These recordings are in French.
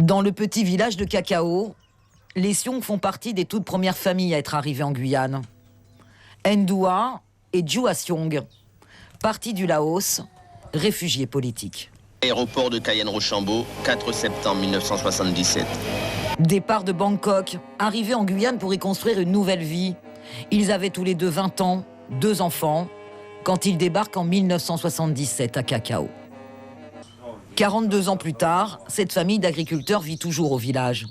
Dans le petit village de Cacao, les Siong font partie des toutes premières familles à être arrivées en Guyane. Ndoua et Djoua Siong, partis du Laos, réfugiés politiques. Aéroport de Cayenne-Rochambeau, 4 septembre 1977. Départ de Bangkok, arrivés en Guyane pour y construire une nouvelle vie. Ils avaient tous les deux 20 ans, 2 enfants, quand ils débarquent en 1977 à Cacao. 42 ans plus tard, cette famille d'agriculteurs vit toujours au village.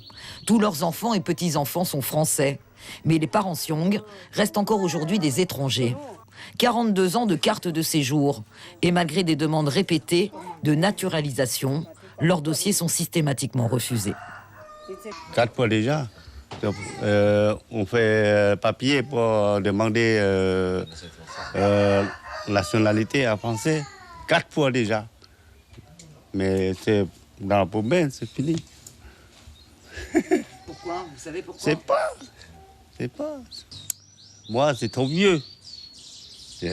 Tous leurs enfants et petits-enfants sont français. Mais les parents Siong restent encore aujourd'hui des étrangers. 42 ans de carte de séjour. Et malgré des demandes répétées de naturalisation, leurs dossiers sont systématiquement refusés. 4 fois déjà. On fait papier pour demander nationalité à français. 4 fois déjà. Mais c'est dans la poubelle, c'est fini. Pourquoi? Vous savez pourquoi? C'est pas. Moi, c'est trop vieux.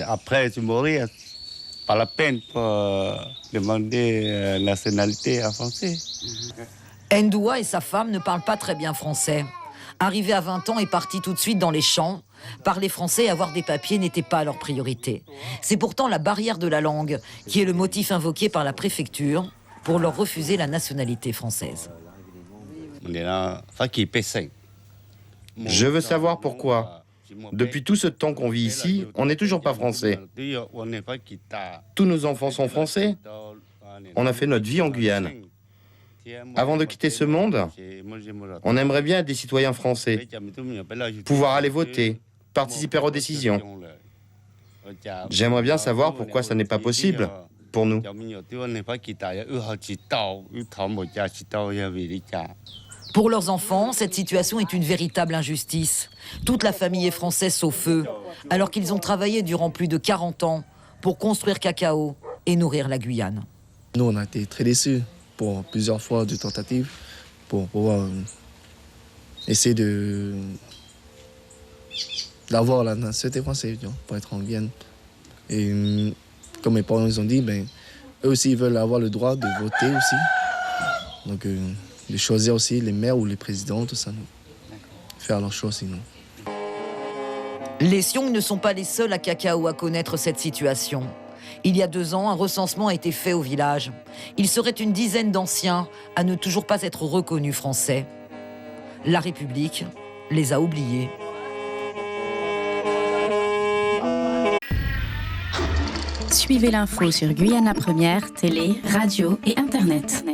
Après, je mourrai. Pas la peine pour demander nationalité à français. Ndoua et sa femme ne parlent pas très bien français. Arrivé à 20 ans et parti tout de suite dans les champs, parler français et avoir des papiers n'était pas leur priorité. C'est pourtant la barrière de la langue qui est le motif invoqué par la préfecture pour leur refuser la nationalité française. Je veux savoir pourquoi. Depuis tout ce temps qu'on vit ici, on n'est toujours pas français. Tous nos enfants sont français. On a fait notre vie en Guyane. Avant de quitter ce monde, on aimerait bien être des citoyens français, pouvoir aller voter, participer aux décisions. J'aimerais bien savoir pourquoi ça n'est pas possible pour nous. Pour leurs enfants, cette situation est une véritable injustice. Toute la famille est française sauf eux, alors qu'ils ont travaillé durant plus de 40 ans pour construire Cacao et nourrir la Guyane. Nous, on a été très déçus pour plusieurs fois de tentatives pour pouvoir essayer d'avoir la nationalité française pour être en Guyane. Et comme mes parents ils ont dit, eux aussi ils veulent avoir le droit de voter aussi. Donc de choisir aussi les maires ou les présidents, tout ça. Faire leur choix sinon. Les Siong ne sont pas les seuls à Cacao à connaître cette situation. Il y a 2 ans, un recensement a été fait au village. Il serait une dizaine d'anciens à ne toujours pas être reconnus français. La République les a oubliés. Suivez l'info sur Guyana Première, télé, radio et Internet.